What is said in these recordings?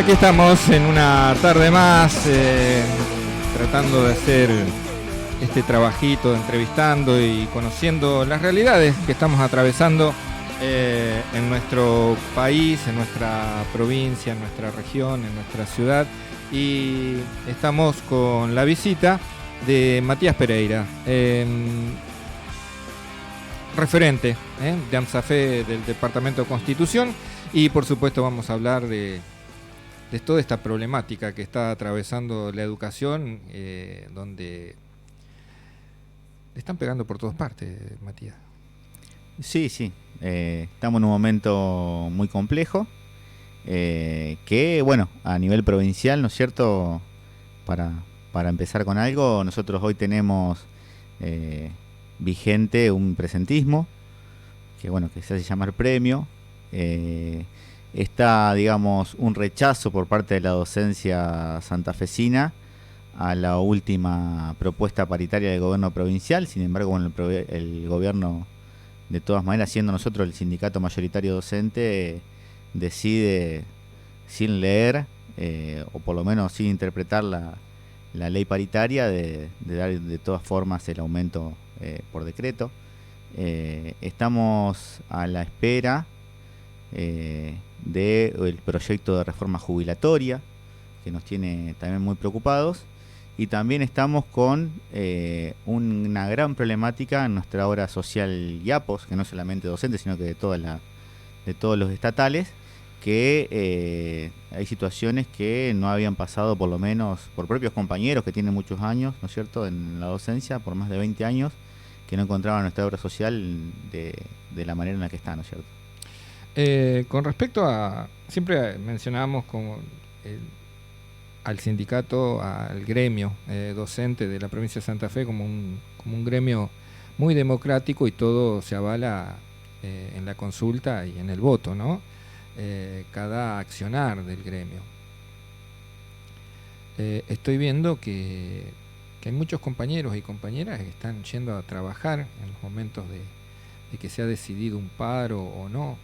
Aquí estamos en una tarde más, tratando de hacer este trabajito, entrevistando y conociendo las realidades que estamos atravesando en nuestro país, en nuestra provincia, en nuestra región, en nuestra ciudad. Y estamos con la visita de Matías Pereira, referente de AMSAFE del Departamento de Constitución, y por supuesto vamos a hablar de toda esta problemática que está atravesando la educación, donde le están pegando por todas partes, Matías. Sí, estamos en un momento muy complejo, que bueno, a nivel provincial, ¿no es cierto? Para empezar con algo, nosotros hoy tenemos vigente un presentismo, que bueno, que se hace llamar premio. Está, digamos, un rechazo por parte de la docencia santafesina a la última propuesta paritaria del gobierno provincial. Sin embargo, bueno, el gobierno, de todas maneras, siendo nosotros el sindicato mayoritario docente, decide, sin leer, o por lo menos sin interpretar la ley paritaria, de dar de todas formas el aumento por decreto. Estamos a la espera del proyecto de reforma jubilatoria, que nos tiene también muy preocupados, y también estamos con una gran problemática en nuestra obra social IAPOS, que no es solamente docentes, sino que de todos los estatales, que hay situaciones que no habían pasado, por lo menos por propios compañeros que tienen muchos años, ¿no es cierto?, en la docencia, por más de 20 años, que no encontraban nuestra obra social de la manera en la que está, ¿no es cierto? Con respecto a, siempre mencionábamos al sindicato, al gremio docente de la provincia de Santa Fe como un gremio muy democrático, y todo se avala en la consulta y en el voto, ¿no? Cada accionar del gremio. Estoy viendo que hay muchos compañeros y compañeras que están yendo a trabajar en los momentos de que se ha decidido un paro o no.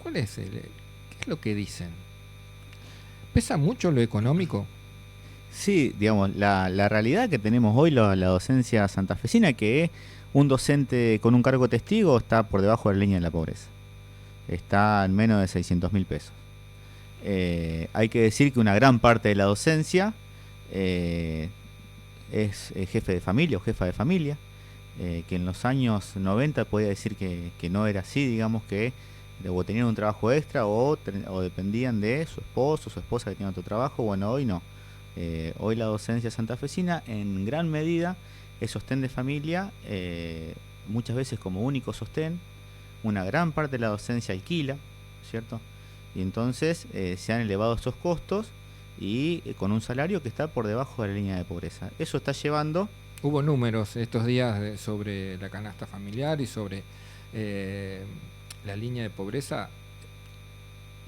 ¿Cuál es qué es lo que dicen? ¿Pesa mucho lo económico? Sí, digamos, la realidad que tenemos hoy la docencia santafesina, que un docente con un cargo testigo está por debajo de la línea de la pobreza. Está en menos de 600.000 pesos. Hay que decir que una gran parte de la docencia es jefe de familia o jefa de familia, que en los años 90 podía decir que no era así, digamos, que o tenían un trabajo extra o dependían de su esposo o su esposa que tenía otro trabajo. Bueno, hoy no. Hoy la docencia santafesina en gran medida es sostén de familia, muchas veces como único sostén. Una gran parte de la docencia alquila, ¿cierto? Y entonces se han elevado estos costos, y con un salario que está por debajo de la línea de pobreza. Eso está llevando... Hubo números estos días sobre la canasta familiar y sobre la línea de pobreza.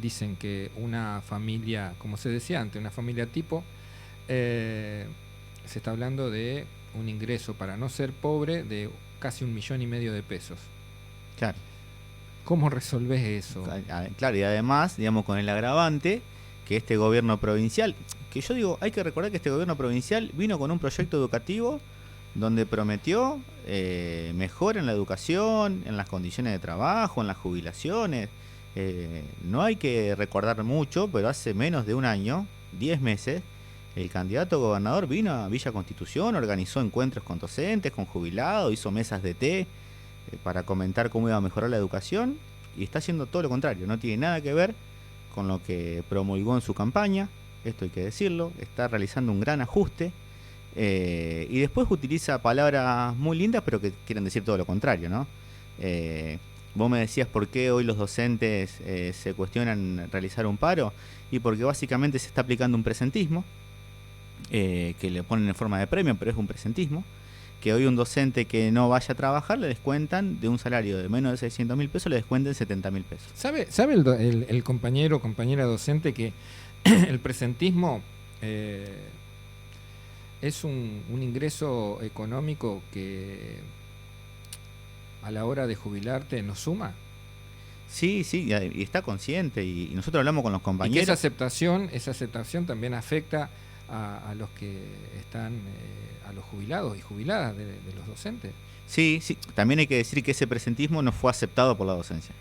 Dicen que una familia, como se decía antes, una familia tipo, se está hablando de un ingreso, para no ser pobre, de casi 1,5 millones de pesos. Claro. ¿Cómo resolvés eso? Claro, y además, digamos, con el agravante que este gobierno provincial, que yo digo, hay que recordar que este gobierno provincial vino con un proyecto educativo donde prometió mejora en la educación, en las condiciones de trabajo, en las jubilaciones. No hay que recordar mucho, pero hace menos de un año, 10 meses, el candidato a gobernador vino a Villa Constitución, organizó encuentros con docentes, con jubilados, hizo mesas de té para comentar cómo iba a mejorar la educación, y está haciendo todo lo contrario. No tiene nada que ver con lo que promulgó en su campaña, esto hay que decirlo. Está realizando un gran ajuste, y después utiliza palabras muy lindas pero que quieren decir todo lo contrario, ¿no? Vos me decías por qué hoy los docentes se cuestionan realizar un paro, y porque básicamente se está aplicando un presentismo, que le ponen en forma de premio, pero es un presentismo, que hoy un docente que no vaya a trabajar le descuentan de un salario de menos de 600.000 pesos, le descuenten 70.000 pesos. ¿Sabe el compañero o compañera docente que el presentismo es un ingreso económico que a la hora de jubilarte no suma? Sí, sí, y está consciente, y nosotros hablamos con los Y que compañeros. esa aceptación también afecta a los que están, a los jubilados y jubiladas de los docentes. Sí, sí, también hay que decir que ese presentismo no fue aceptado por la docencia.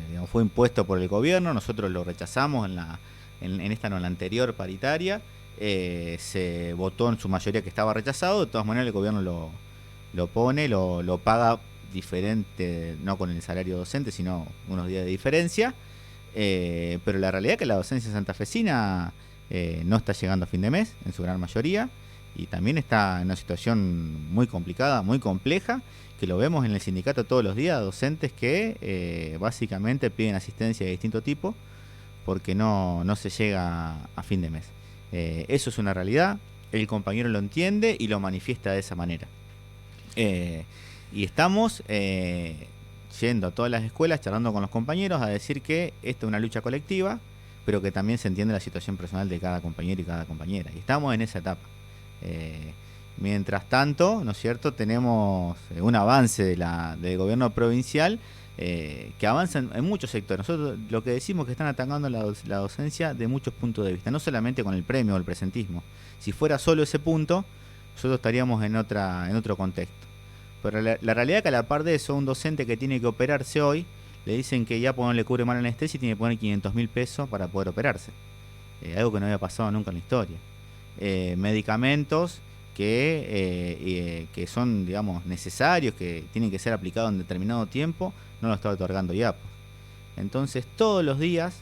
Digamos, fue impuesto por el gobierno, nosotros lo rechazamos en esta, no, en la anterior paritaria. Se votó en su mayoría que estaba rechazado, de todas maneras el gobierno lo pone, lo paga diferente, no con el salario docente, sino unos días de diferencia. Pero la realidad es que la docencia santafesina no está llegando a fin de mes, en su gran mayoría, y también está en una situación muy complicada, muy compleja, que lo vemos en el sindicato todos los días, docentes que básicamente piden asistencia de distinto tipo porque no se llega a fin de mes. Eso es una realidad, el compañero lo entiende y lo manifiesta de esa manera. Y estamos yendo a todas las escuelas, charlando con los compañeros, a decir que esta es una lucha colectiva, pero que también se entiende la situación personal de cada compañero y cada compañera. Y estamos en esa etapa. Mientras tanto, ¿no es cierto?, tenemos un avance del gobierno provincial que avanza en muchos sectores. Nosotros lo que decimos es que están atacando la docencia de muchos puntos de vista, no solamente con el premio o el presentismo. Si fuera solo ese punto, nosotros estaríamos en otro contexto. Pero la realidad es que a la par de eso, un docente que tiene que operarse hoy, le dicen que ya no le cubre mal anestesia y tiene que poner 500.000 pesos para poder operarse. Algo que no había pasado nunca en la historia. Medicamentos que son, digamos, necesarios, que tienen que ser aplicados en determinado tiempo, no lo está otorgando IAPO. Entonces, todos los días,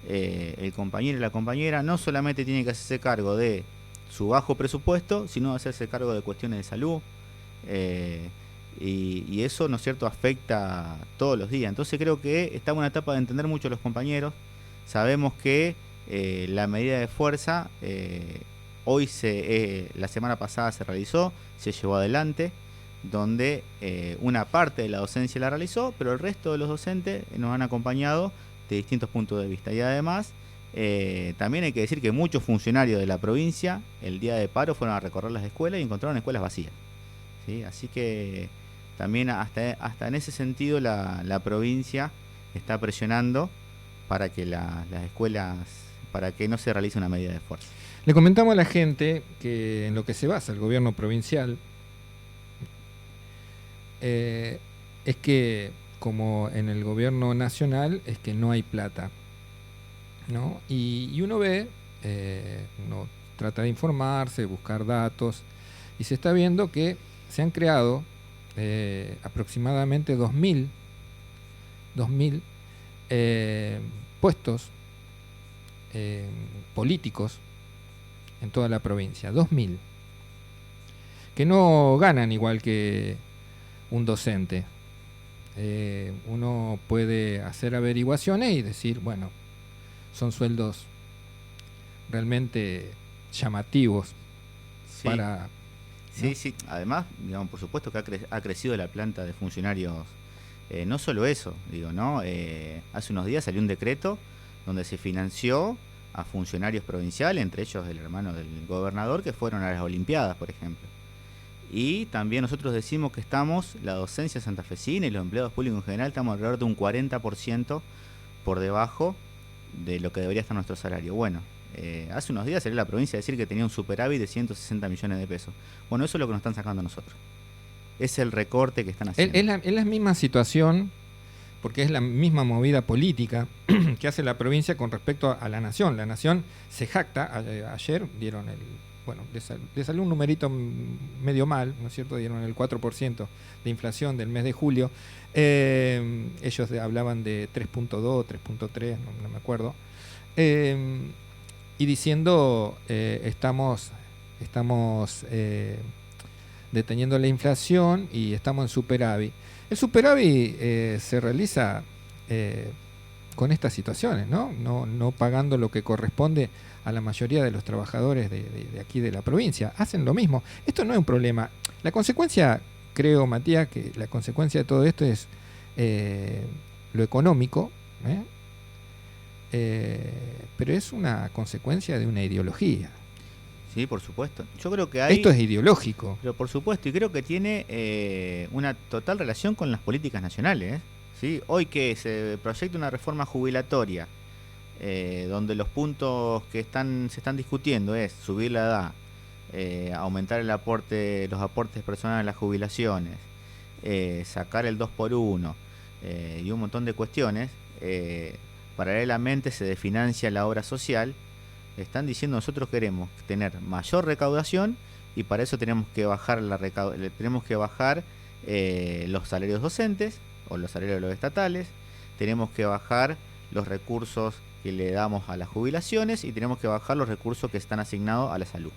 el compañero y la compañera no solamente tienen que hacerse cargo de su bajo presupuesto, sino hacerse cargo de cuestiones de salud, y eso, ¿no es cierto?, afecta todos los días. Entonces creo que está en una etapa de entender mucho a los compañeros. Sabemos que la medida de fuerza hoy la semana pasada se realizó, se llevó adelante, donde una parte de la docencia la realizó, pero el resto de los docentes nos han acompañado de distintos puntos de vista. Y además, también hay que decir que muchos funcionarios de la provincia, el día de paro, fueron a recorrer las escuelas y encontraron escuelas vacías, ¿sí? Así que también hasta en ese sentido la provincia está presionando para que las escuelas, para que no se realice una medida de fuerza. Le comentamos a la gente que en lo que se basa el gobierno provincial es que, como en el gobierno nacional, es que no hay plata, ¿no? Y uno ve, uno trata de informarse, buscar datos, y se está viendo que se han creado aproximadamente 2.000 puestos políticos en toda la provincia, 2.000, que no ganan igual que un docente. Uno puede hacer averiguaciones y decir, bueno, son sueldos realmente llamativos. Sí. Sí, sí. Además, digamos, por supuesto que ha crecido la planta de funcionarios. No solo eso, digo, ¿no? Hace unos días salió un decreto donde se financió a funcionarios provinciales, entre ellos el hermano del gobernador, que fueron a las Olimpiadas, por ejemplo. Y también nosotros decimos que la docencia santafesina y los empleados públicos en general, estamos alrededor de un 40% por debajo de lo que debería estar nuestro salario. Bueno, hace unos días salió la provincia a decir que tenía un superávit de 160 millones de pesos. Bueno, eso es lo que nos están sacando a nosotros. Es el recorte que están haciendo. Es la misma situación, porque es la misma movida política que hace la provincia con respecto a la nación. La nación se jacta, ayer dieron le salió un numerito medio mal, ¿no es cierto? Dieron el 4% de inflación del mes de julio. Ellos hablaban de 3.2, 3.3, no me acuerdo. Y diciendo, estamos deteniendo la inflación y estamos en superávit. El superávit se realiza con estas situaciones, ¿no? No pagando lo que corresponde a la mayoría de los trabajadores de aquí de la provincia. Hacen lo mismo. Esto no es un problema. La consecuencia, creo, Matías, que la consecuencia de todo esto es lo económico, pero es una consecuencia de una ideología. Sí, por supuesto. Yo creo que esto es ideológico. Pero por supuesto, y creo que tiene una total relación con las políticas nacionales. ¿sí? Hoy que se proyecta una reforma jubilatoria, donde los puntos que se están discutiendo es subir la edad, aumentar los aportes personales a las jubilaciones, sacar el 2x1 y un montón de cuestiones. Paralelamente se desfinancia la obra social. Están diciendo nosotros queremos tener mayor recaudación y para eso tenemos que bajar los salarios docentes o los salarios de los estatales, tenemos que bajar los recursos que le damos a las jubilaciones y tenemos que bajar los recursos que están asignados a la salud.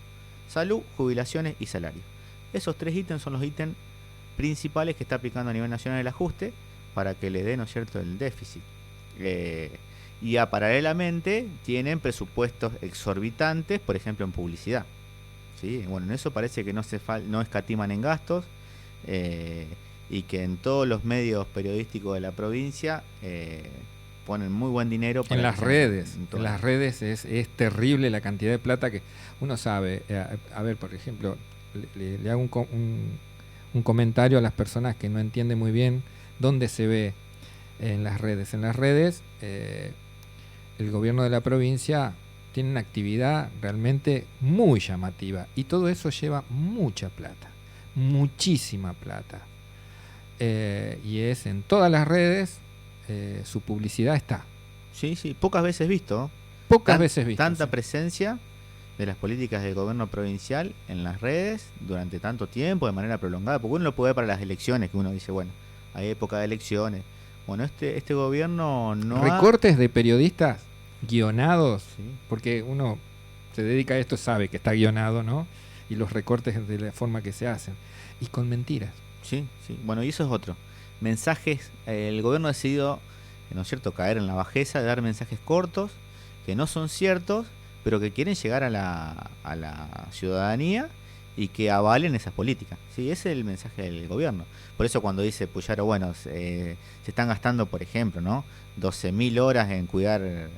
Salud, jubilaciones y salario. Esos 3 ítems son los ítems principales que está aplicando a nivel nacional el ajuste para que le dé, ¿no es cierto?, el déficit. Y paralelamente tienen presupuestos exorbitantes, por ejemplo en publicidad. ¿Sí? Bueno, en eso parece que no escatiman en gastos, y que en todos los medios periodísticos de la provincia ponen muy buen dinero para en las redes. En las redes es terrible la cantidad de plata que uno sabe. A ver, por ejemplo, le hago un comentario a las personas que no entienden muy bien dónde se ve en las redes. En las redes, el gobierno de la provincia tiene una actividad realmente muy llamativa y todo eso lleva mucha plata, muchísima plata. Y es en todas las redes, su publicidad está. Sí, pocas veces visto. Tanta sí. Presencia de las políticas del gobierno provincial en las redes durante tanto tiempo, de manera prolongada, porque uno lo puede ver para las elecciones, que uno dice, bueno, hay época de elecciones. Bueno, este gobierno no recortes de periodistas guionados, sí, porque uno se dedica a esto, sabe que está guionado, ¿no? Y los recortes de la forma que se hacen. Y con mentiras. Sí. Bueno, y eso es otro. Mensajes, el gobierno ha decidido, ¿no es cierto?, caer en la bajeza de dar mensajes cortos, que no son ciertos, pero que quieren llegar a la ciudadanía y que avalen esas políticas. Sí, ese es el mensaje del gobierno. Por eso cuando dice Puyaro, bueno, se están gastando, por ejemplo, ¿no?, 12.000 horas en cuidar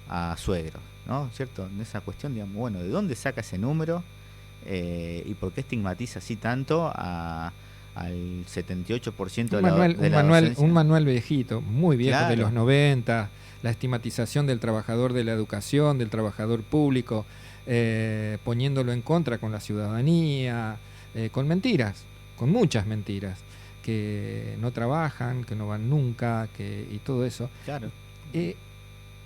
a suegros, ¿no? ¿Cierto? En esa cuestión, digamos, bueno, ¿de dónde saca ese número? ¿Y por qué estigmatiza así tanto al 78% de la docencia? Un manual viejito, muy viejo, claro, de los 90, la estigmatización del trabajador de la educación, del trabajador público, poniéndolo en contra con la ciudadanía, con mentiras, con muchas mentiras, que no trabajan, que no van nunca, y todo eso. Claro.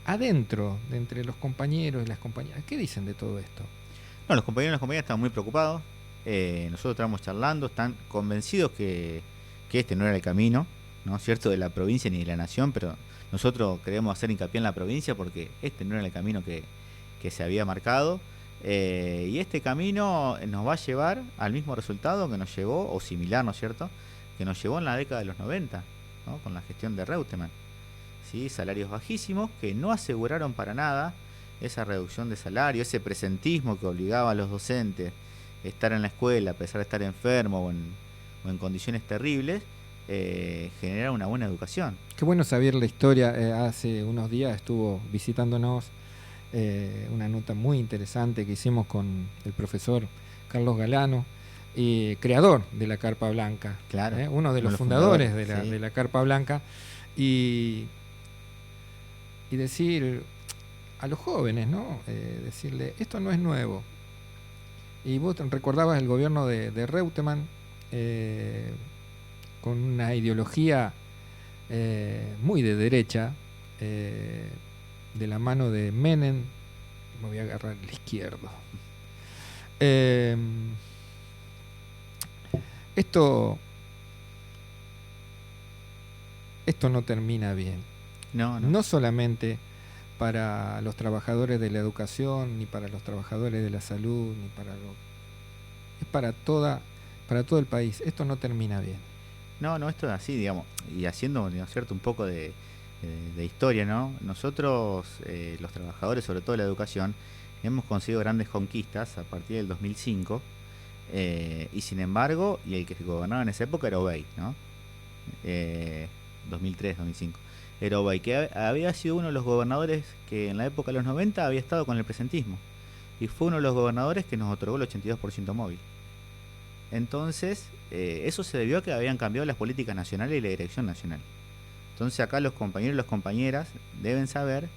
Adentro, de entre los compañeros y las compañeras, ¿qué dicen de todo esto? No, los compañeros y las compañeras están muy preocupados. Nosotros estamos charlando, están convencidos que este no era el camino, ¿no es cierto?, de la provincia ni de la nación, pero nosotros queremos hacer hincapié en la provincia porque este no era el camino que se había marcado. Y este camino nos va a llevar al mismo resultado que nos llevó, o similar, ¿no es cierto?, que nos llevó en la década de los 90, ¿no?, con la gestión de Reutemann. ¿Sí? Salarios bajísimos que no aseguraron para nada esa reducción de salario, ese presentismo que obligaba a los docentes a estar en la escuela a pesar de estar enfermo o en condiciones terribles, generar una buena educación. Qué bueno saber la historia. Hace unos días estuvo visitándonos una nota muy interesante que hicimos con el profesor Carlos Galano, creador de la Carpa Blanca, claro, uno de los fundadores sí, de la Carpa Blanca, y decir a los jóvenes, ¿no? Decirle, esto no es nuevo. Y vos recordabas el gobierno de Reutemann, con una ideología muy de derecha, de la mano de Menem. Me voy a agarrar el izquierdo. Esto no termina bien. No solamente para los trabajadores de la educación, ni para los trabajadores de la salud, ni es para todo el país. Esto no termina bien. No, esto es así, digamos, y haciendo, ¿no es cierto?, un poco de historia, ¿no? Nosotros, los trabajadores, sobre todo de la educación, hemos conseguido grandes conquistas a partir del 2005, y sin embargo, y el que gobernaba en esa época era Obey, ¿no? 2003, 2005. Era Obey, que había sido uno de los gobernadores que en la época de los 90 había estado con el presentismo, y fue uno de los gobernadores que nos otorgó el 82% móvil. Entonces, eso se debió a que habían cambiado las políticas nacionales y la dirección nacional. Entonces acá los compañeros y las compañeras deben saber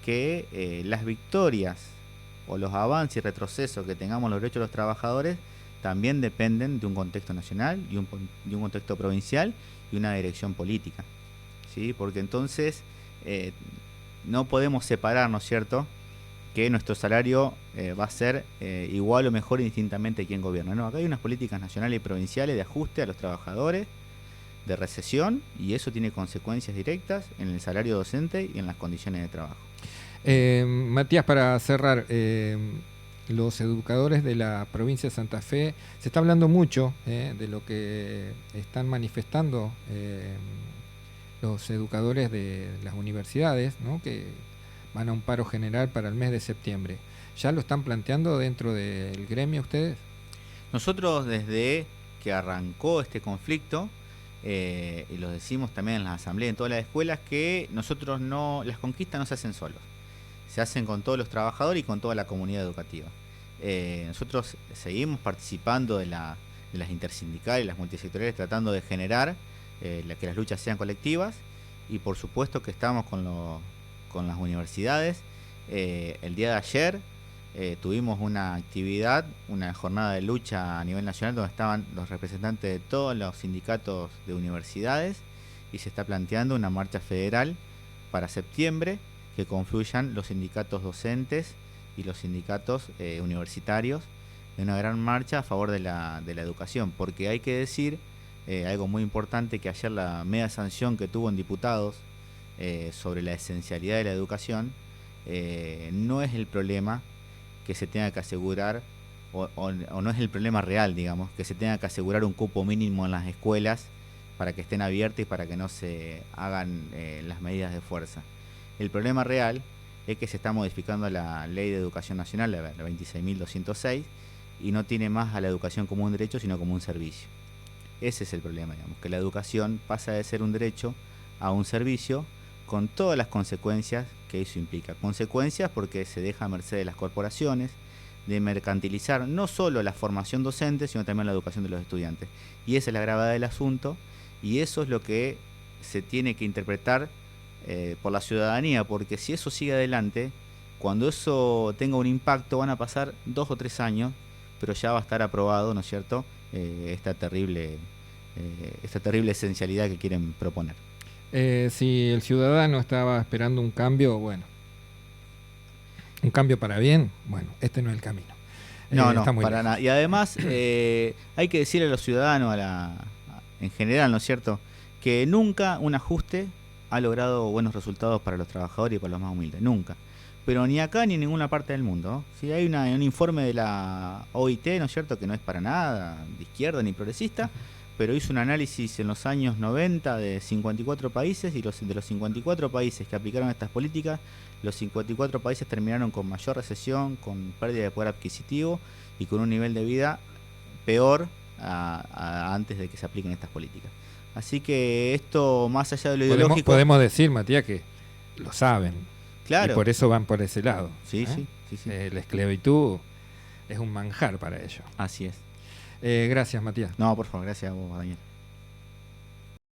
que las victorias o los avances y retrocesos que tengamos los derechos de los trabajadores también dependen de un contexto nacional y un contexto provincial y una dirección política, ¿sí? Porque entonces no podemos separar, ¿no es cierto?, que nuestro salario va a ser igual o mejor indistintamente quien gobierna. No, acá hay unas políticas nacionales y provinciales de ajuste a los trabajadores, de recesión, y eso tiene consecuencias directas en el salario docente y en las condiciones de trabajo. Matías, para cerrar, los educadores de la provincia de Santa Fe, se está hablando mucho de lo que están manifestando los educadores de las universidades, ¿no?, que van a un paro general para el mes de septiembre. ¿Ya lo están planteando dentro del gremio ustedes? Nosotros, desde que arrancó este conflicto, y lo decimos también en las asambleas, en todas las escuelas, que nosotros las conquistas no se hacen solos, se hacen con todos los trabajadores y con toda la comunidad educativa. Nosotros seguimos participando de las intersindicales y las multisectoriales, tratando de generar que las luchas sean colectivas, y por supuesto que estamos con las universidades. El día de ayer tuvimos una actividad, una jornada de lucha a nivel nacional, donde estaban los representantes de todos los sindicatos de universidades, y se está planteando una marcha federal para septiembre, que confluyan los sindicatos docentes y los sindicatos universitarios en una gran marcha a favor de la educación, porque hay que decir algo muy importante, que ayer la media sanción que tuvo en diputados sobre la esencialidad de la educación no es el problema que se tenga que asegurar, o no es el problema real, digamos, que se tenga que asegurar un cupo mínimo en las escuelas para que estén abiertas y para que no se hagan las medidas de fuerza. El problema real es que se está modificando la Ley de Educación Nacional, la 26.206, y no tiene más a la educación como un derecho, sino como un servicio. Ese es el problema, digamos, que la educación pasa de ser un derecho a un servicio, con todas las consecuencias que eso implica. Consecuencias porque se deja a merced de las corporaciones, de mercantilizar no solo la formación docente, sino también la educación de los estudiantes. Y esa es la gravedad del asunto, y eso es lo que se tiene que interpretar por la ciudadanía, porque si eso sigue adelante, cuando eso tenga un impacto, van a pasar 2 o 3 años, pero ya va a estar aprobado, ¿no es cierto?, esta terrible esencialidad que quieren proponer. Si el ciudadano estaba esperando un cambio, bueno, un cambio para bien, bueno, este no es el camino. No, está muy para lejos. nada. Y además hay que decirle a los ciudadanos, en general, ¿no es cierto?, que nunca un ajuste ha logrado buenos resultados para los trabajadores y para los más humildes, nunca. Pero ni acá ni en ninguna parte del mundo, ¿no? Sí, hay un informe de la OIT, ¿no es cierto?, que no es para nada de izquierda ni progresista, pero hizo un análisis en los años 90 de 54 países, y de los 54 países que aplicaron estas políticas, los 54 países terminaron con mayor recesión, con pérdida de poder adquisitivo y con un nivel de vida peor antes de que se apliquen estas políticas. Así que esto, más allá de lo ideológico... Podemos decir, Matías, que lo saben. Claro. Y por eso van por ese lado. Sí. La esclavitud es un manjar para ellos. Así es. Gracias, Matías. No, por favor, gracias a vos, Daniel.